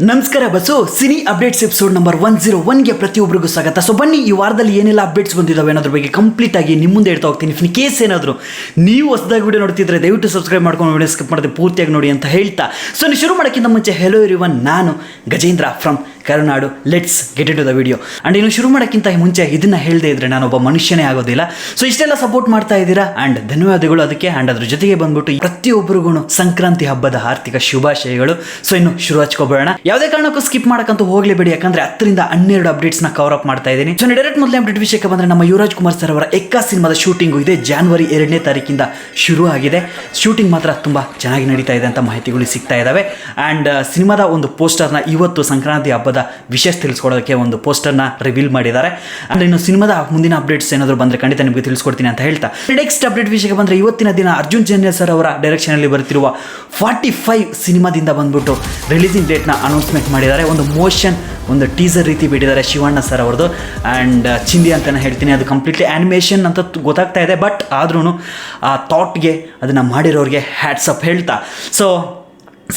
ನಮಸ್ಕಾರ ಬಸ್ಸು cine updates episode number 101ಗೆ ಪ್ರತಿಯೊಬ್ಬರಿಗೂ ಸ್ವಾಗತ. ಸೊ ಬನ್ನಿ, ಈ ವಾರದಲ್ಲಿ ಏನೆಲ್ಲ ಅಪ್ಡೇಟ್ಸ್ ಬಂದಿದ್ದಾವೆ ಅನ್ನೋದ್ರ ಬಗ್ಗೆ ಕಂಪ್ಲೀಟ್ ಆಗಿ ನಿಮ್ಮ ಮುಂದೆ ಹೇಳ್ತಾ ಹೋಗ್ತೀನಿ. ಇನ್ ಕೇಸ್ ಏನಾದರೂ ನೀವು ಹೊಸದಾಗಿ ವಿಡಿಯೋ ನೋಡ್ತಿದ್ರೆ ದಯವಿಟ್ಟು ಸಬ್ಸ್ಕ್ರೈಬ್ ಮಾಡ್ಕೊಂಡು ವಿಡಿಯೋ ಸ್ಕಿಪ್ ಮಾಡದೆ ಪೂರ್ತಿಯಾಗಿ ನೋಡಿ ಅಂತ ಹೇಳ್ತಾ, ಸೊ ನೀವು ಶುರು ಮಾಡೋಕ್ಕಿಂತ ಮುಂಚೆ ಹೆಲೋ ಎವ್ರಿವನ್, ನಾನು Gajendra from Karunadu. Let's get into the video. And ಇನ್ನು ಶುರು ಮಾಡೋಕ್ಕಿಂತ ಮುಂಚೆ ಇದನ್ನು ಹೇಳದೇ ಇದ್ರೆ ನಾನೊಬ್ಬ ಮನುಷ್ಯನೇ ಆಗೋದಿಲ್ಲ. ಸೊ ಇಷ್ಟೆಲ್ಲ ಸಪೋರ್ಟ್ ಮಾಡ್ತಾ ಇದ್ದೀರಾ ಆ್ಯಂಡ್ ಧನ್ಯವಾದಗಳು ಅದಕ್ಕೆ. ಆ್ಯಂಡ್ ಅದ್ರ ಜೊತೆಗೆ ಬಂದ್ಬಿಟ್ಟು ಪ್ರತಿಯೊಬ್ಬರಿಗೂ ಸಂಕ್ರಾಂತಿ ಹಬ್ಬದ ಆರ್ಥಿಕ ಶುಭಾಶಯಗಳು. ಸೊ ಇನ್ನು ಶುರು ಹಚ್ಕೊಬೇಡ, ಯಾವುದೇ ಕಾರಣಕ್ಕೂ ಸ್ಕಿಪ್ ಮಾಡೋಕ್ಕಂತೂ ಹೋಗಲೇಬೇಡಿ, ಯಾಕಂದ್ರೆ 10 ರಿಂದ 12 ಅಪ್ಡೇಟ್ಸ್ನ ಕವರ್ ಅಪ್ ಮಾಡ್ತಾ ಇದ್ದೀನಿ. ಸೊ ಡೈರೆಕ್ಟ್ ಮೊದಲೇ ಅಪ್ಡೇಟ್ ವಿಷಯಕ್ಕೆ ಬಂದರೆ, ನಮ್ಮ ಯುವರಾಜ್ ಕುಮಾರ್ ಸರ್ ಅವರ ಎಕ್ಕಾ ಸಿನಿಮಾದ ಶೂಟಿಂಗು ಇದೆ ಜಾನ್ವರಿ 2ನೇ ತಾರೀಕಿಂದ ಶುರು ಆಗಿದೆ. ಶೂಟಿಂಗ್ ಮಾತ್ರ ತುಂಬ ಚೆನ್ನಾಗಿ ನಡೀತಾ ಇದೆ ಅಂತ ಮಾಹಿತಿಗಳು ಸಿಗ್ತಾ ಇದ್ದಾವೆ. ಆ್ಯಂಡ್ ಸಿನಿಮಾದ ಒಂದು ಪೋಸ್ಟರ್ನ ಇವತ್ತು ಸಂಕ್ರಾಂತಿ ಹಬ್ಬದ ವಿಶೇಷ ತಿಳಿಸ್ಕೊಡೋದಕ್ಕೆ ಒಂದು ಪೋಸ್ಟರ್ನ ರಿವೀಲ್ ಮಾಡಿದ್ದಾರೆ. ಆ್ಯಂಡ್ ಇನ್ನು ಸಿನಿಮಾದ ಮುಂದಿನ ಅಪ್ಡೇಟ್ಸ್ ಏನಾದರೂ ಬಂದರೆ ಖಂಡಿತ ನಿಮಗೆ ತಿಳಿಸ್ಕೊಡ್ತೀನಿ ಅಂತ ಹೇಳ್ತಾ, ನೆಕ್ಸ್ಟ್ ಅಪ್ಡೇಟ್ ವಿಷಯಕ್ಕೆ ಬಂದರೆ, ಇವತ್ತಿನ ದಿನ ಅರ್ಜುನ್ ಜನ್ಯ ಸರ್ ಅವರ ಡೈರೆಕ್ಷನಲ್ಲಿ ಬರ್ತಿರುವ 45 ಸಿನಿಮಾದಿಂದ ಬಂದ್ಬಿಟ್ಟು ರಿಲೀಸಿಂಗ್ ಡೇಟ್ನ ಅನೌನ್ಸ್ಮೆಂಟ್ ಮಾಡಿದ್ದಾರೆ. ಒಂದು ಮೋಷನ್, ಒಂದು ಟೀಸರ್ ರೀತಿ ಬಿಟ್ಟಿದ್ದಾರೆ ಶಿವಣ್ಣ ಸರ್ ಅವ್ರದ್ದು. ಆ್ಯಂಡ್ ಚಿಂದಿ ಅಂತಲೇ ಹೇಳ್ತೀನಿ, ಅದು ಕಂಪ್ಲೀಟ್ಲಿ ಆ್ಯನಿಮೇಷನ್ ಅಂತ ಗೊತ್ತಾಗ್ತಾ ಇದೆ. ಬಟ್ ಆದ್ರೂ ಆ ಥಾಟ್ಗೆ ಅದನ್ನು ಮಾಡಿರೋರಿಗೆ ಹ್ಯಾಟ್ಸ್ ಅಪ್ ಹೇಳ್ತಾ, ಸೊ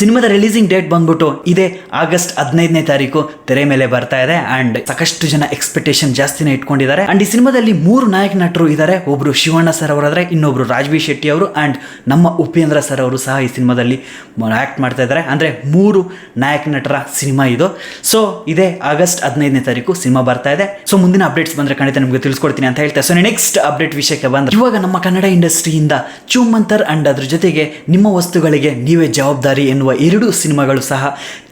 ಸಿನಿಮಾದ ರಿಲೀಸಿಂಗ್ ಡೇಟ್ ಬಂದ್ಬಿಟ್ಟು ಇದೇ ಆಗಸ್ಟ್ 15ನೇ ತಾರೀಕು ತೆರೆ ಮೇಲೆ ಬರ್ತಾ ಇದೆ. ಆ್ಯಂಡ್ ಸಾಕಷ್ಟು ಜನ ಎಕ್ಸ್ಪೆಕ್ಟೇಷನ್ ಜಾಸ್ತಿನೇ ಇಟ್ಕೊಂಡಿದ್ದಾರೆ. ಆ್ಯಂಡ್ ಈ ಸಿನಿಮಾದಲ್ಲಿ 3 ನಾಯಕ ನಟರು ಇದ್ದಾರೆ. ಒಬ್ಬರು ಶಿವಣ್ಣ ಸರ್ ಅವರಾದರೆ, ಇನ್ನೊಬ್ರು ರಾಜ್ಬಿ ಶೆಟ್ಟಿ ಅವರು, ಆ್ಯಂಡ್ ನಮ್ಮ ಉಪೇಂದ್ರ ಸರ್ ಅವರು ಸಹ ಈ ಸಿನಿಮಾದಲ್ಲಿ ಆ್ಯಕ್ಟ್ ಮಾಡ್ತಾ ಇದ್ದಾರೆ. ಅಂದರೆ 3 ನಾಯಕ ನಟರ ಸಿನಿಮಾ ಇದು. ಸೊ ಇದೇ ಆಗಸ್ಟ್ 15ನೇ ತಾರೀಕು ಸಿನಿಮಾ ಬರ್ತಾ ಇದೆ. ಸೊ ಮುಂದಿನ ಅಪ್ಡೇಟ್ಸ್ ಬಂದರೆ ಖಂಡಿತ ನಿಮಗೆ ತಿಳಿಸ್ಕೊಡ್ತೀನಿ ಅಂತ ಹೇಳ್ತಾ, ಸೊ ನೆಕ್ಸ್ಟ್ ಅಪ್ಡೇಟ್ ವಿಷಯಕ್ಕೆ ಬಂದರೆ, ಇವಾಗ ನಮ್ಮ ಕನ್ನಡ ಇಂಡಸ್ಟ್ರಿಯಿಂದ ಚೂಮಂತರ್ ಆ್ಯಂಡ್ ಅದ್ರ ಜೊತೆಗೆ ನಿಮ್ಮ ವಸ್ತುಗಳಿಗೆ ನೀವೇ ಜವಾಬ್ದಾರಿ ಎನ್ನುವ 2 ಸಿನಿಮಾಗಳು ಸಹ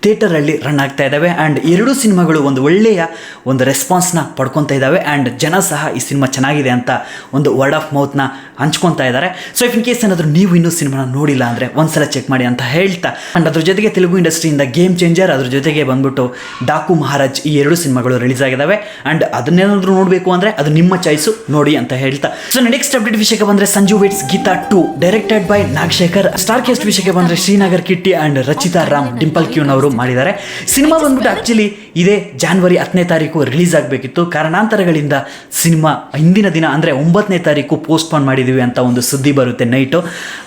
ಥಿಯೇಟರಲ್ಲಿ ರನ್ ಆಗ್ತಾ ಇದ್ದಾವೆ. ಆ್ಯಂಡ್ 2 ಸಿನಿಮಾಗಳು ಒಂದು ಒಳ್ಳೆಯ ಒಂದು ರೆಸ್ಪಾನ್ಸ್ನ ಪಡ್ಕೊತಾ ಇದ್ದಾವೆ. ಆ್ಯಂಡ್ ಜನ ಸಹ ಈ ಸಿನಿಮಾ ಚೆನ್ನಾಗಿದೆ ಅಂತ ಒಂದು ವರ್ಡ್ ಆಫ್ ಮೌತ್ನ ಹಂಚ್ಕೊತಾ ಇದ್ದಾರೆ. ಸೊ ಇನ್ ಕೇಸ್ ಏನಾದರೂ ನೀವು ಇನ್ನೂ ಸಿನಿಮಾನ ನೋಡಿಲ್ಲ ಅಂದರೆ ಒಂದ್ಸಲ ಚೆಕ್ ಮಾಡಿ ಅಂತ ಹೇಳ್ತಾ, ಆ್ಯಂಡ್ ಅದ್ರ ಜೊತೆಗೆ ತೆಲುಗು ಇಂಡಸ್ಟ್ರಿಯಿಂದ ಗೇಮ್ ಚೇಂಜರ್, ಅದ್ರ ಜೊತೆಗೆ ಬಂದ್ಬಿಟ್ಟು ಡಾಕು ಮಹಾರಾಜ್, ಈ 2 ಸಿನಿಮಾಗಳು ರಿಲೀಸ್ ಆಗಿದ್ದಾವೆ. ಆ್ಯಂಡ್ ಅದನ್ನೇನಾದರೂ ನೋಡಬೇಕು ಅಂದರೆ ಅದು ನಿಮ್ಮ ಚಾಯ್ಸು, ನೋಡಿ ಅಂತ ಹೇಳ್ತಾ, ಸೊ ನೆಕ್ಸ್ಟ್ ಅಪ್ಡೇಟ್ ವಿಷಯಕ್ಕೆ ಬಂದರೆ, Sanju weds Geetha 2 directed by Nagashekar. Star cast ವಿಷಯಕ್ಕೆ ಬಂದರೆ, Srinagar Kitty and Rachita Ram, dimple queen ಅವರು ಮಾಡಿದ್ದಾರೆ. ಸಿನಿಮಾ ಬಂದ್ಬಿಟ್ಟು ಆ್ಯಕ್ಚುಲಿ ಇದೇ ಜಾನ್ವರಿ 10ನೇ ತಾರೀಕು ರಿಲೀಸ್ ಆಗಬೇಕಿತ್ತು. ಕಾರಣಾಂತರಗಳಿಂದ ಸಿನಿಮಾ ಹಿಂದಿನ ದಿನ ಅಂದರೆ 9ನೇ ತಾರೀಕು ಪೋಸ್ಟ್ಪೋನ್ ಮಾಡಿದ್ದೀವಿ ಅಂತ ಒಂದು ಸುದ್ದಿ ಬರುತ್ತೆ ನೈಟು.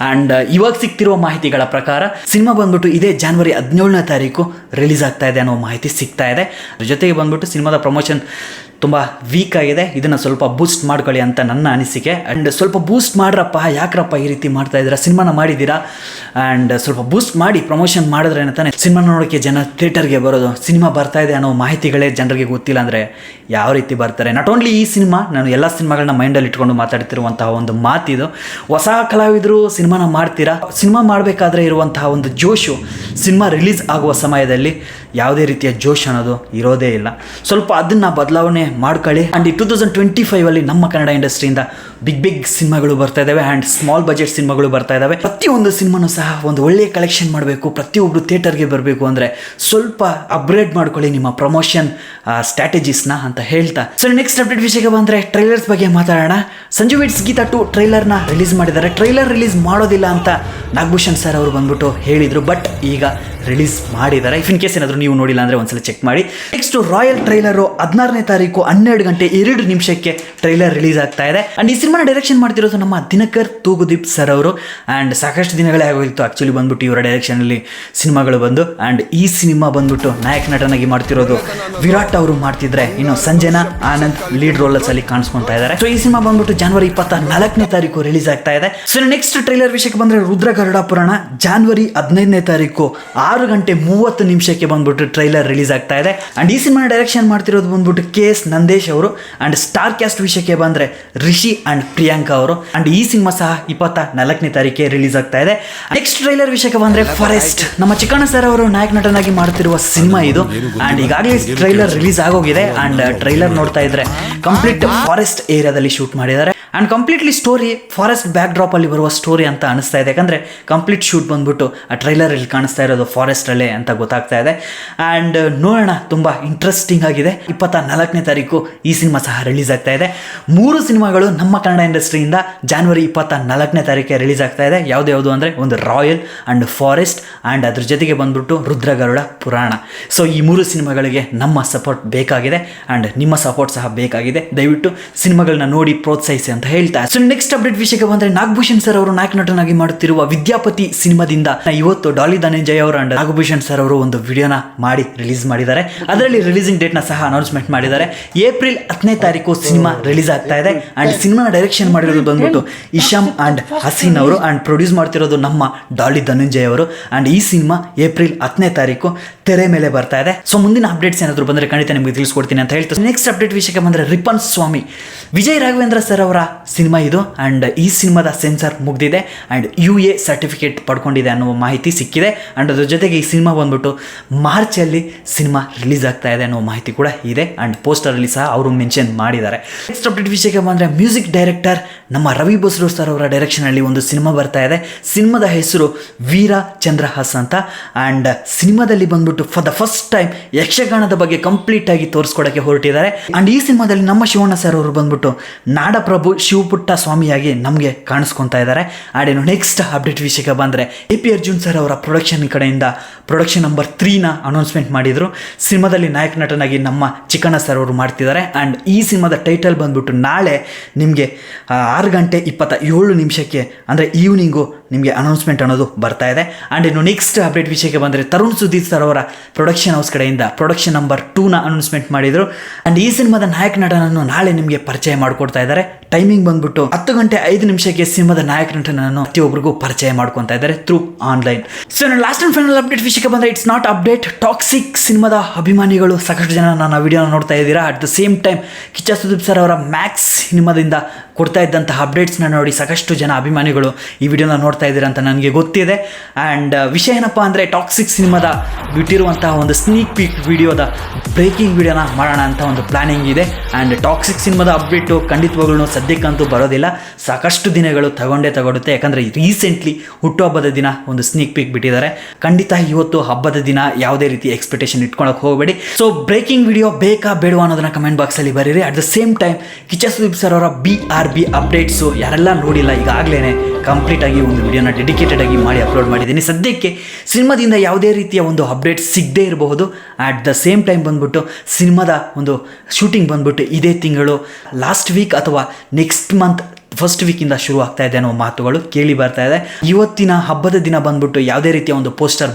ಆ್ಯಂಡ್ ಇವಾಗ ಸಿಗ್ತಿರುವ ಮಾಹಿತಿಗಳ ಪ್ರಕಾರ ಸಿನಿಮಾ ಬಂದ್ಬಿಟ್ಟು ಇದೇ ಜಾನ್ವರಿ 17ನೇ ತಾರೀಕು ರಿಲೀಸ್ ಆಗ್ತಾ ಇದೆ ಅನ್ನೋ ಮಾಹಿತಿ ಸಿಗ್ತಾ ಇದೆ. ಅದ್ರ ಜೊತೆಗೆ ಬಂದ್ಬಿಟ್ಟು ಸಿನಿಮಾದ ಪ್ರಮೋಷನ್ ತುಂಬ ವೀಕ್ ಆಗಿದೆ. ಇದನ್ನು ಸ್ವಲ್ಪ ಬೂಸ್ಟ್ ಮಾಡ್ಕೊಳ್ಳಿ ಅಂತ ನನ್ನ ಅನಿಸಿಕೆ. ಆ್ಯಂಡ್ ಸ್ವಲ್ಪ ಬೂಸ್ಟ್ ಮಾಡ್ರಪ್ಪ, ಯಾಕ್ರಪ್ಪ ಈ ರೀತಿ ಮಾಡ್ತಾ ಇದ್ದೀರಾ, ಸಿನಿಮಾನ ಮಾಡಿದ್ದೀರಾ, ಆ್ಯಂಡ್ ಸ್ವಲ್ಪ ಬೂಸ್ಟ್ ಮಾಡಿ ಪ್ರಮೋಷನ್ ಮಾಡಿದ್ರೆ ತಾನೆ ಸಿನಿಮಾ ನೋಡೋಕ್ಕೆ ಜನ ಥಿಯೇಟರ್ಗೆ ಬರೋದು. ಸಿನಿಮಾ ಬರ್ತಾ ಇದೆ ಅನ್ನೋ ಮಾಹಿತಿಗಳೇ ಜನರಿಗೆ ಗೊತ್ತಿಲ್ಲ ಅಂದರೆ ಯಾವ ರೀತಿ ಬರ್ತಾರೆ. ನಾಟ್ ಓನ್ಲಿ ಈ ಸಿನಿಮಾ, ನಾನು ಎಲ್ಲ ಸಿನಿಮಾಗಳನ್ನ ಮೈಂಡಲ್ಲಿ ಇಟ್ಕೊಂಡು ಮಾತಾಡ್ತಿರುವಂತಹ ಒಂದು ಮಾತಿದು. ಹೊಸ ಕಲಾವಿದರು ಸಿನಿಮಾನ ಮಾಡ್ತೀರಾ, ಸಿನಿಮಾ ಮಾಡಬೇಕಾದ್ರೆ ಇರುವಂತಹ ಒಂದು ಜೋಶು ಸಿನಿಮಾ ರಿಲೀಸ್ ಆಗುವ ಸಮಯದಲ್ಲಿ ಯಾವುದೇ ರೀತಿಯ ಜೋಶ್ ಅನ್ನೋದು ಇರೋದೇ ಇಲ್ಲ. ಸ್ವಲ್ಪ ಅದನ್ನು ಬದಲಾವಣೆ ಮಾಡ್ಕೊಳ್ಳಿ. ಆ್ಯಂಡ್ ಈ 2025 ನಮ್ಮ ಕನ್ನಡ ಇಂಡಸ್ಟ್ರಿಯಿಂದ ಬಿಗ್ ಸಿನಿಮಾಗಳು ಬರ್ತಾ ಇದ್ದಾವೆ. ಆ್ಯಂಡ್ ಸ್ಮಾಲ್ ಬಜೆಟ್ ಸಿನಿಮಾಗಳು ಬರ್ತಾ ಇದ್ದಾವೆ. ಪ್ರತಿಯೊಂದು ಸಿನಿಮಾನು ಸಹ ಒಂದು ಒಳ್ಳೆಯ ಕಲೆಕ್ಷನ್ ಮಾಡಬೇಕು, ಪ್ರತಿಯೊಬ್ಬರು ಥಿಯೇಟರ್ಗೆ ಬರಬೇಕು ಅಂದರೆ ಸ್ವಲ್ಪ ಅಪ್ಗ್ರೇಡ್ ಮಾಡ್ಕೊಳ್ಳಿ ನಿಮ್ಮ ಪ್ರಮೋಷನ್ ಸ್ಟ್ರಾಟಜೀಸ್ನ ಅಂತ ಹೇಳ್ತಾ, ಸೊ ನೆಕ್ಸ್ಟ್ ಅಪ್ಡೇಟ್ ವಿಷಯಕ್ಕೆ ಬಂದರೆ ಟ್ರೈಲರ್ಸ್ ಬಗ್ಗೆ ಮಾತಾಡೋಣ. ಸಂಜು ವೆಟ್ಸ್ ಗೀತಾ 2 ಟ್ರೈಲರ್ನ ರಿಲೀಸ್ ಮಾಡಿದ್ದಾರೆ. ಟ್ರೈಲರ್ ರಿಲೀಸ್ ಮಾಡೋದಿಲ್ಲ ಅಂತ ನಾಗಭೂಷಣ್ ಸರ್ ಅವರು ಬಂದ್ಬಿಟ್ಟು ಹೇಳಿದರು. ಬಟ್ ಈಗ ರಿಲೀಸ್ ಮಾಡಿದ್ದಾರೆ. ಇನ್ ಕೇಸ್ ಏನಾದರೂ ನೀವು ನೋಡಿಲ್ಲ ಅಂದರೆ ಒಂದ್ಸಲ ಚೆಕ್ ಮಾಡಿ. ನೆಕ್ಸ್ಟ್ ರಾಯಲ್ ಟ್ರೈಲರು 16ನೇ ತಾರೀಕು 12 ಗಂಟೆ 2 ನಿಮಿಷಕ್ಕೆ ಟ್ರೈಲರ್ ರಿಲೀಸ್ ಆಗ್ತಾ ಇದೆ. ಆ್ಯಂಡ್ ಈ ಸಿನಿಮಾನ ಡೈರೆಕ್ಷನ್ ಮಾಡ್ತಿರೋದು ನಮ್ಮ ದಿನಕರ್ ತೂಗುದೀಪ್ ಸರ್ ಅವರು. ಆ್ಯಂಡ್ ಸಾಕಷ್ಟು ದಿನಗಳೇ ಆಗೋಗಿತ್ತು ಆ್ಯಕ್ಚುಲಿ ಬಂದ್ಬಿಟ್ಟು ಇವರ ಡೈರೆಕ್ಷನಲ್ಲಿ ಸಿನಿಮಾಗಳು ಬಂದು. ಆ್ಯಂಡ್ ಈ ಸಿನಿಮಾ ಬಂದ್ಬಿಟ್ಟು ನಾಯಕ ನಟನಾಗಿ ಮಾಡ್ತಿರೋದು ವಿರಾಟ್ ಅವರು ಮಾಡ್ತಿದ್ರೆ, ಇನ್ನು ಸಂಜನಾ ಆನಂದ್ ಲೀಡ್ ರೋಲ್ಸ್ ಅಲ್ಲಿ ಕಾಣಿಸ್ಕೊತಾ ಇದ್ದಾರೆ. ಸೊ ಈ ಸಿನಿಮಾ ಬಂದ್ಬಿಟ್ಟು ಜಾನ್ವರಿ 24ನೇ ತಾರೀಕು ರಿಲೀಸ್ ಆಗ್ತಾ ಇದೆ. ಸೊ ನೆಕ್ಸ್ಟ್ ಟ್ರೈಲರ್ ವಿಷಯಕ್ಕೆ ಬಂದರೆ, ರುದ್ರ ಗರುಡ ಪುರಾಣ ಜಾನ್ವರಿ 15ನೇ ತಾರೀಕು 6 ಗಂಟೆ 30 ನಿಮಿಷಕ್ಕೆ ಬಂದ್ಬಿಟ್ಟು ಟ್ರೈಲರ್ ರಿಲೀಸ್ ಆಗ್ತಾ ಇದೆ. ಆ್ಯಂಡ್ ಈ ಸಿನಿಮಾ ಡೈರೆಕ್ಷನ್ ಮಾಡ್ತಿರೋದು ಬಂದ್ಬಿಟ್ಟು KS ನಂದೇಶ್ ಅವರು. ಆ್ಯಂಡ್ ಸ್ಟಾರ್ ಕ್ಯಾಸ್ಟ್ ವಿಷಯಕ್ಕೆ ಬಂದರೆ ರಿಷಿ ಆ್ಯಂಡ್ ಪ್ರಿಯಾಂಕಾ ಅವರು. ಆ್ಯಂಡ್ ಈ ಸಿನಿಮಾ ಸಹ 24ನೇ ತಾರೀಕೆ ರಿಲೀಸ್ ಆಗ್ತಾ ಇದೆ. ನೆಕ್ಸ್ಟ್ ಟ್ರೈಲರ್ ವಿಷಯಕ್ಕೆ ಬಂದರೆ ಫಾರೆಸ್ಟ್, ನಮ್ಮ ಚಿಕ್ಕಣ್ಣ ಸರ್ ಅವರು ನಾಯಕ ನಟನಾಗಿ ಮಾಡ್ತಿರುವ ಸಿನಿಮಾ ಇದು. ಆ್ಯಂಡ್ ಈಗಾಗಲೇ ಟ್ರೈಲರ್ ರಿಲೀಸ್ ಆಗೋಗಿದೆ. ಆ್ಯಂಡ್ ಟ್ರೈಲರ್ ನೋಡ್ತಾ ಇದ್ರೆ ಕಂಪ್ಲೀಟ್ ಫಾರೆಸ್ಟ್ ಏರಿಯಾದಲ್ಲಿ ಶೂಟ್ ಮಾಡಿದ್ದಾರೆ. ಆ್ಯಂಡ್ ಕಂಪ್ಲೀಟ್ಲಿ ಸ್ಟೋರಿ ಫಾರೆಸ್ಟ್ ಬ್ಯಾಕ್ ಡ್ರಾಪಲ್ಲಿ ಬರುವ ಸ್ಟೋರಿ ಅಂತ ಅನಿಸ್ತಾ ಇದೆ. ಯಾಕಂದರೆ ಕಂಪ್ಲೀಟ್ ಶೂಟ್ ಬಂದ್ಬಿಟ್ಟು ಆ ಟ್ರೈಲರಲ್ಲಿ ಕಾಣಿಸ್ತಾ ಇರೋದು ಫಾರೆಸ್ಟಲ್ಲೇ ಅಂತ ಗೊತ್ತಾಗ್ತಾ ಇದೆ. ಆ್ಯಂಡ್ ನೋಡೋಣ, ತುಂಬ ಇಂಟ್ರೆಸ್ಟಿಂಗ್ ಆಗಿದೆ. 24ನೇ ತಾರೀಕು ಈ ಸಿನಿಮಾ ಸಹ ರಿಲೀಸ್ ಆಗ್ತಾ ಇದೆ. 3 ಸಿನಿಮಾಗಳು ನಮ್ಮ ಕನ್ನಡ ಇಂಡಸ್ಟ್ರಿಯಿಂದ ಜಾನ್ವರಿ 24ನೇ ತಾರೀಕೆ ರಿಲೀಸ್ ಆಗ್ತಾ ಇದೆ. ಯಾವುದು ಅಂದರೆ ಒಂದು ರಾಯಲ್ ಆ್ಯಂಡ್ ಫಾರೆಸ್ಟ್, ಆ್ಯಂಡ್ ಅದ್ರ ಜೊತೆಗೆ ಬಂದ್ಬಿಟ್ಟು ರುದ್ರಗರುಡ ಪುರಾಣ. ಸೊ ಈ 3 ಸಿನಿಮಾಗಳಿಗೆ ನಮ್ಮ ಸಪೋರ್ಟ್ ಬೇಕಾಗಿದೆ. ಆ್ಯಂಡ್ ನಿಮ್ಮ ಸಪೋರ್ಟ್ ಸಹ ಬೇಕಾಗಿದೆ. ದಯವಿಟ್ಟು ಸಿನಿಮಾಗಳನ್ನ ನೋಡಿ ಪ್ರೋತ್ಸಾಹಿಸಿ ಅಂತ ಅಂತ ಹೇಳ್ತಾ ಸೊ ನೆಕ್ಸ್ಟ್ ಅಪ್ಡೇಟ್ ವಿಷಯಕ್ಕೆ ಬಂದರೆ ನಾಗಭೂಷಣ್ ಸರ್ ಅವರು ನಾಯಕ ನಟನಾಗಿ ಮಾಡುತ್ತಿರುವ ವಿದ್ಯಾಪತಿ ಸಿನಿಮಾದಿಂದ ಇವತ್ತು ಡಾಲಿ ಧನಂಜಯ ಅವರು ಅಂಡ್ ನಾಗಭೂಷಣ್ ಸರ್ ಅವರು ಒಂದು ವಿಡಿಯೋನ ಮಾಡಿ ರಿಲೀಸ್ ಮಾಡಿದ್ದಾರೆ. ಅದರಲ್ಲಿ ರಿಲೀಸಿಂಗ್ ಡೇಟ್ನ ಸಹ ಅನೌನ್ಸ್ಮೆಂಟ್ ಮಾಡಿದ್ದಾರೆ. ಏಪ್ರಿಲ್ 10ನೇ ತಾರೀಕು ಸಿನಿಮಾ ರಿಲೀಸ್ ಆಗ್ತಾ ಇದೆ ಅಂಡ್ ಸಿನಿಮಾ ಡೈರೆಕ್ಷನ್ ಮಾಡಿರೋದು ಬಂದ್ಬಿಟ್ಟು ಇಶಾಮ್ ಅಂಡ್ ಹಸೀನ್ ಅವರು ಅಂಡ್ ಪ್ರೊಡ್ಯೂಸ್ ಮಾಡ್ತಿರೋದು ನಮ್ಮ ಡಾಲಿ ಧನಂಜಯ ಅವರು ಅಂಡ್ ಈ ಸಿನಿಮಾ ಏಪ್ರಿಲ್ 10ನೇ ತಾರೀಕು ತೆರೆ ಮೇಲೆ ಬರ್ತಾ ಇದೆ. ಸೊ ಮುಂದಿನ ಅಪ್ಡೇಟ್ಸ್ ಏನಾದರೂ ಬಂದರೆ ಖಂಡಿತ ನಿಮಗೆ ತಿಳಿಸ್ಕೊಡ್ತೀನಿ ಅಂತ ಹೇಳ್ತಾರೆ. ನೆಕ್ಸ್ಟ್ ಅಪ್ಡೇಟ್ ವಿಷಯಕ್ಕೆ ಬಂದರೆ ರಿಪನ್ ಸ್ವಾಮಿ ವಿಜಯ್ ರಾಘವೇಂದ್ರ ಸರ್ ಅವರ ಸಿನಿಮಾ ಇದು ಅಂಡ್ ಈ ಸಿನಿಮಾದ ಸೆನ್ಸರ್ ಮುಗ್ದಿದೆ ಅಂಡ್ UA ಸರ್ಟಿಫಿಕೇಟ್ ಪಡ್ಕೊಂಡಿದೆ ಅನ್ನುವ ಮಾಹಿತಿ ಸಿಕ್ಕಿದೆ ಅಂಡ್ ಅದ್ರ ಜೊತೆಗೆ ಈ ಸಿನಿಮಾ ಬಂದ್ಬಿಟ್ಟು ಮಾರ್ಚಲ್ಲಿ ಸಿನಿಮಾ ರಿಲೀಸ್ ಆಗ್ತಾ ಇದೆ ಅನ್ನೋ ಮಾಹಿತಿ ಕೂಡ ಇದೆ ಅಂಡ್ ಪೋಸ್ಟರಲ್ಲಿ ಸಹ ಅವರು ಮೆನ್ಷನ್ ಮಾಡಿದ್ದಾರೆ. ನೆಕ್ಸ್ಟ್ ಅಪ್ಡೇಟ್ ವಿಷಯಕ್ಕೆ ಬಂದರೆ ಮ್ಯೂಸಿಕ್ ಡೈರೆಕ್ಟರ್ ನಮ್ಮ ರವಿ ಬಸ್ರೂರ್ ಸರ್ ಅವರ ಡೈರೆಕ್ಷನಲ್ಲಿ ಒಂದು ಸಿನಿಮಾ ಬರ್ತಾ ಇದೆ. ಸಿನಿಮಾದ ಹೆಸರು ವೀರ ಚಂದ್ರಹಾಸ್ ಅಂತ ಅಂಡ್ ಸಿನಿಮಾದಲ್ಲಿ ಬಂದ್ಬಿಟ್ಟು ಫಾರ್ ದ ಫಸ್ಟ್ ಟೈಮ್ ಯಕ್ಷಗಾನದ ಬಗ್ಗೆ ಕಂಪ್ಲೀಟ್ ಆಗಿ ತೋರಿಸ್ಕೊಡಕ್ಕೆ ಹೊರಟಿದ್ದಾರೆ ಅಂಡ್ ಈ ಸಿನಿಮಾದಲ್ಲಿ ನಮ್ಮ ಶಿವಣ್ಣ ಸರ್ ಅವರು ಬಂದ್ಬಿಟ್ಟು ನಾಡಪ್ರಭು ಶಿವಪುಟ್ಟ ಸ್ವಾಮಿಯಾಗಿ ನಮಗೆ ಕಾಣಿಸ್ಕೊತಾ ಇದ್ದಾರೆ. ಅಂಡ್ ಇನ್ನು ನೆಕ್ಸ್ಟ್ ಅಪ್ಡೇಟ್ ವಿಷಯಕ್ಕೆ ಬಂದರೆ AP ಅರ್ಜುನ್ ಸರ್ ಅವರ ಪ್ರೊಡಕ್ಷನ್ ಕಡೆಯಿಂದ ಪ್ರೊಡಕ್ಷನ್ ನಂಬರ್ 3ನ ಅನೌನ್ಸ್ಮೆಂಟ್ ಮಾಡಿದರು. ಸಿನಿಮಾದಲ್ಲಿ ನಾಯಕ ನಟನಾಗಿ ನಮ್ಮ ಚಿಕ್ಕಣ್ಣ ಸರ್ ಅವರು ಮಾಡ್ತಿದ್ದಾರೆ ಅಂಡ್ ಈ ಸಿನಿಮಾದ ಟೈಟಲ್ ಬಂದ್ಬಿಟ್ಟು ನಾಳೆ ನಿಮಗೆ 6:27 ಅಂದರೆ ಈವ್ನಿಂಗು ನಿಮಗೆ ಅನೌನ್ಸ್ಮೆಂಟ್ ಅನ್ನೋದು ಬರ್ತಾ ಇದೆ. ಆ್ಯಂಡ್ ಇನ್ನು ನೆಕ್ಸ್ಟ್ ಅಪ್ಡೇಟ್ ವಿಷಯಕ್ಕೆ ಬಂದರೆ ತರುಣ್ ಸುದೀಪ್ ಸರ್ ಅವರ ಪ್ರೊಡಕ್ಷನ್ ಹೌಸ್ ಕಡೆಯಿಂದ ಪ್ರೊಡಕ್ಷನ್ ನಂಬರ್ 2ನ ಅನೌನ್ಸ್ಮೆಂಟ್ ಮಾಡಿದರು ಆ್ಯಂಡ್ ಈ ಸಿನಿಮಾದ ನಾಯಕ ನಟನನ್ನು ನಾಳೆ ನಿಮಗೆ ಪರಿಚಯ ಮಾಡಿಕೊಡ್ತಾ ಇದ್ದಾರೆ. ಟೈಮಿಂಗ್ ಬಂದ್ಬಿಟ್ಟು 10:05 ಸಿನಿಮಾದ ನಾಯಕ ನಟನನ್ನು ಪ್ರತಿಯೊಬ್ಬರಿಗೂ ಪರಿಚಯ ಮಾಡ್ಕೊತಾ ಇದ್ದಾರೆ through online. So last and final update ವಿಷಯಕ್ಕೆ ಬಂದರೆ ಇಟ್ಸ್ ನಾಟ್ ಅಪ್ಡೇಟ್. ಟಾಕ್ಸಿಕ್ ಸಿನಿಮಾದ ಅಭಿಮಾನಿಗಳು ಸಾಕಷ್ಟು ಜನ ನನ್ನ ವಿಡಿಯೋನ ನೋಡ್ತಾ ಇದ್ದೀರಾ. At the same time Kichcha Sudeep sir ಅವರ ಮ್ಯಾಕ್ಸ್ ಸಿನಿಮಾದಿಂದ ಕೊಡ್ತಾ ಇದ್ದಂತಹ ಅಪ್ಡೇಟ್ಸ್ನ ನೋಡಿ ಸಾಕಷ್ಟು ಜನ ಅಭಿಮಾನಿಗಳು ಈ ವಿಡಿಯೋನ ನೋಡ್ತಾ ಇದ್ದೀರಾ ಅಂತ ನನಗೆ ಗೊತ್ತಿದೆ. ಆ್ಯಂಡ್ ವಿಷಯ ಏನಪ್ಪ ಅಂದರೆ ಟಾಕ್ಸಿಕ್ ಸಿನಿಮಾದ ಬಿಟ್ಟಿರುವಂತಹ ಒಂದು ಸ್ನೀಕ್ ಪೀಕ್ ವಿಡಿಯೋದ ಬ್ರೇಕಿಂಗ್ ವಿಡಿಯೋನ ಮಾಡೋಣ ಅಂತ ಒಂದು ಪ್ಲಾನಿಂಗ್ ಇದೆ. ಆ್ಯಂಡ್ ಟಾಕ್ಸಿಕ್ ಸಿನಿಮಾದ ಅಪ್ಡೇಟು ಖಂಡಿತವಾಗ್ಲೂ ಸದ್ಯಕ್ಕಂತೂ ಬರೋದಿಲ್ಲ, ಸಾಕಷ್ಟು ದಿನಗಳು ತಗೊಳುತ್ತೆ. ಯಾಕಂದರೆ ರೀಸೆಂಟ್ಲಿ ಹುಟ್ಟುಹಬ್ಬದ ದಿನ ಒಂದು ಸ್ನೀಕ್ ಪೀಕ್ ಬಿಟ್ಟಿದ್ದಾರೆ. ಖಂಡಿತ ಇವತ್ತು ಹಬ್ಬದ ದಿನ ಯಾವುದೇ ರೀತಿ ಎಕ್ಸ್ಪೆಕ್ಟೇಷನ್ ಇಟ್ಕೊಳಕ್ಕೆ ಹೋಗಬೇಡಿ. ಸೊ ಬ್ರೇಕಿಂಗ್ ವಿಡಿಯೋ ಬೇಕಾ ಬೇಡವಾ ಅನ್ನೋದನ್ನ ಕಮೆಂಟ್ ಬಾಕ್ಸಲ್ಲಿ ಬರೀರಿ. At the same time Kichcha Sudeep sir ಅವರ BRB ಅಪ್ಡೇಟ್ಸು ಯಾರೆಲ್ಲ ನೋಡಿಲ್ಲ ಈಗಾಗಲೇ ಕಂಪ್ಲೀಟ್ ಆಗಿ ಒಂದು ವಿಡಿಯೋನ ಡೆಡಿಕೇಟೆಡ್ ಆಗಿ ಮಾಡಿ ಅಪ್ಲೋಡ್ ಮಾಡಿದ್ದೀನಿ. ಸದ್ಯಕ್ಕೆ ಸಿನಿಮಾದಿಂದ ಯಾವುದೇ ರೀತಿಯ ಒಂದು ಅಪ್ಡೇಟ್ ಸಿಗದೇ ಇರಬಹುದು. ಆಟ್ ದ ಸೇಮ್ ಟೈಮ್ ಬಂದ್ಬಿಟ್ಟು ಸಿನಿಮಾದ ಒಂದು ಶೂಟಿಂಗ್ ಬಂದ್ಬಿಟ್ಟು ಇದೇ ತಿಂಗಳು ಲಾಸ್ಟ್ ವೀಕ್ ಅಥವಾ ನೆಕ್ಸ್ಟ್ ಮಂತ್ ಫಸ್ಟ್ ವೀಕಿಂದ ಶುರು ಆಗ್ತಾ ಇದೆ ಅನ್ನೋ ಮಾತುಗಳು ಕೇಳಿ ಬರ್ತಾ ಇದೆ. ಇವತ್ತಿನ ಹಬ್ಬದ ದಿನ ಬಂದ್ಬಿಟ್ಟು ಯಾವುದೇ ರೀತಿಯ ಒಂದು ಪೋಸ್ಟರ್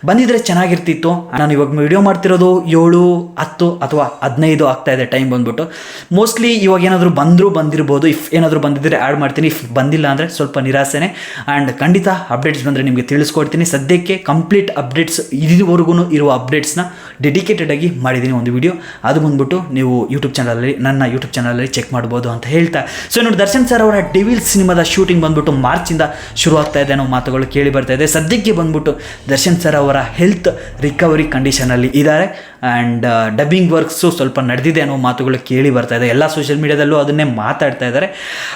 ಬಂದಿದ್ರೆ ಚೆನ್ನಾಗಿರ್ತಿತ್ತು. ನಾನು ಇವಾಗ ವಿಡಿಯೋ ಮಾಡ್ತಿರೋದು 7, 10 ಅಥವಾ 15 ಆಗ್ತಾ ಇದೆ ಟೈಮ್ ಬಂದ್ಬಿಟ್ಟು. ಮೋಸ್ಟ್ಲಿ ಇವಾಗ ಏನಾದರೂ ಬಂದಿರ್ಬೋದು. ಇಫ್ ಏನಾದರೂ ಬಂದಿದ್ದರೆ ಆ್ಯಡ್ ಮಾಡ್ತೀನಿ, ಇಫ್ ಬಂದಿಲ್ಲ ಅಂದರೆ ಸ್ವಲ್ಪ ನಿರಾಸೆನೆ. ಆ್ಯಂಡ್ ಖಂಡಿತ ಅಪ್ಡೇಟ್ಸ್ ಬಂದರೆ ನಿಮಗೆ ತಿಳಿಸ್ಕೊಡ್ತೀನಿ. ಸದ್ಯಕ್ಕೆ ಕಂಪ್ಲೀಟ್ ಅಪ್ಡೇಟ್ಸ್ ಇದುವರೆಗೂ ಇರುವ ಅಪ್ಡೇಟ್ಸ್ನ ಡೆಡಿಕೇಟೆಡ್ ಆಗಿ ಮಾಡಿದ್ದೀನಿ ಒಂದು ವಿಡಿಯೋ. ಅದು ಬಂದ್ಬಿಟ್ಟು ನೀವು ನನ್ನ ಯೂಟ್ಯೂಬ್ ಚಾನಲಲ್ಲಿ ಚೆಕ್ ಮಾಡ್ಬೋದು ಅಂತ ಹೇಳ್ತಾ. ಸೊ ನೋಡಿ, ದರ್ಶನ್ ಸರ್ ಅವರ ಡೆವಿಲ್ ಸಿನಿಮಾದ ಶೂಟಿಂಗ್ ಬಂದ್ಬಿಟ್ಟು ಮಾರ್ಚಿಂದ ಶುರು ಆಗ್ತಾ ಇದೆ ಅನ್ನೋ ಮಾತುಗಳು ಕೇಳಿ ಬರ್ತಾ ಇದೆ. ಸದ್ಯಕ್ಕೆ ಬಂದ್ಬಿಟ್ಟು ದರ್ಶನ್ ಸರ್ ಅವರ ಹೆಲ್ತ್ ರಿಕವರಿ ಕಂಡೀಷನಲ್ಲಿ ಇದ್ದಾರೆ ಆ್ಯಂಡ್ ಡಬ್ಬಿಂಗ್ ವರ್ಕ್ಸು ಸ್ವಲ್ಪ ನಡೆದಿದೆ ಅನ್ನೋ ಮಾತುಗಳು ಕೇಳಿ ಬರ್ತಾ ಇದೆ. ಎಲ್ಲ ಸೋಷಿಯಲ್ ಮೀಡಿಯಾದಲ್ಲೂ ಅದನ್ನೇ ಮಾತಾಡ್ತಾ ಇದ್ದಾರೆ.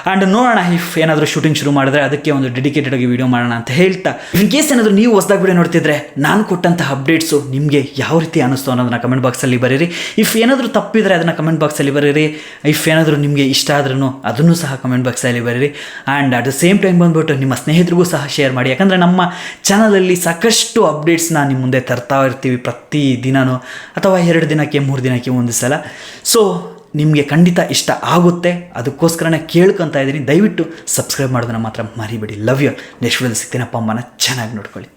ಆ್ಯಂಡ್ ನೋಡೋಣ, ಇಫ್ ಏನಾದರೂ ಶೂಟಿಂಗ್ ಶುರು ಮಾಡಿದ್ರೆ ಅದಕ್ಕೆ ಒಂದು ಡೆಡಿಕೇಟೆಡ್ ಆಗಿ ವಿಡಿಯೋ ಮಾಡೋಣ ಅಂತ ಹೇಳ್ತಾ. ಇನ್ ಕೇಸ್ ಏನಾದರೂ ನೀವು ಹೊಸದಾಗಿ ವಿಡಿಯೋ ನೋಡ್ತಿದ್ರೆ ನಾನು ಕೊಟ್ಟಂತಹ ಅಪ್ಡೇಟ್ಸು ನಿಮಗೆ ಯಾವ ರೀತಿ ಅನ್ನಿಸ್ತು ಅನ್ನೋದನ್ನ ಕಮೆಂಟ್ ಬಾಕ್ಸಲ್ಲಿ ಬರೀರಿ. ಇಫ್ ಏನಾದರೂ ತಪ್ಪಿದರೆ ಅದನ್ನು ಕಮೆಂಟ್ ಬಾಕ್ಸಲ್ಲಿ ಬರೀರಿ. ಇಫ್ ಏನಾದರೂ ನಿಮಗೆ ಇಷ್ಟ ಆದ್ರೂ ಅದನ್ನು ಸಹ ಕಮೆಂಟ್ ಬಾಕ್ಸಲ್ಲಿ ಬರೀರಿ. And at the same time ಬಂದ್ಬಿಟ್ಟು ನಿಮ್ಮ ಸ್ನೇಹಿತರಿಗೂ ಸಹ ಶೇರ್ ಮಾಡಿ. ಯಾಕಂದರೆ ನಮ್ಮ ಚಾನಲಲ್ಲಿ ಸಾಕಷ್ಟು ಅಪ್ಡೇಟ್ಸ್ನ ನಿಮ್ಮ ಮುಂದೆ ತರ್ತಾ ಇರ್ತೀವಿ ಪ್ರತಿ ದಿನವೂ, ಅಥವಾ 2 ದಿನಕ್ಕೆ 3 ದಿನಕ್ಕೆ ಒಂದು ಸಲ. ಸೊ ನಿಮಗೆ ಖಂಡಿತ ಇಷ್ಟ ಆಗುತ್ತೆ, ಅದಕ್ಕೋಸ್ಕರನೇ ಕೇಳ್ಕೊತಾ ಇದ್ದೀನಿ. ದಯವಿಟ್ಟು ಸಬ್ಸ್ಕ್ರೈಬ್ ಮಾಡೋದನ್ನು ಮಾತ್ರ ಮರಿಬೇಡಿ. Love you. ನೆಕ್ಸ್ಟ್ ವಿಡಿಯೋದಲ್ಲಿ ಸಿಗ್ತೀನಪ್ಪ. ಅಮ್ಮನ ಚೆನ್ನಾಗಿ ನೋಡ್ಕೊಳ್ಳಿ.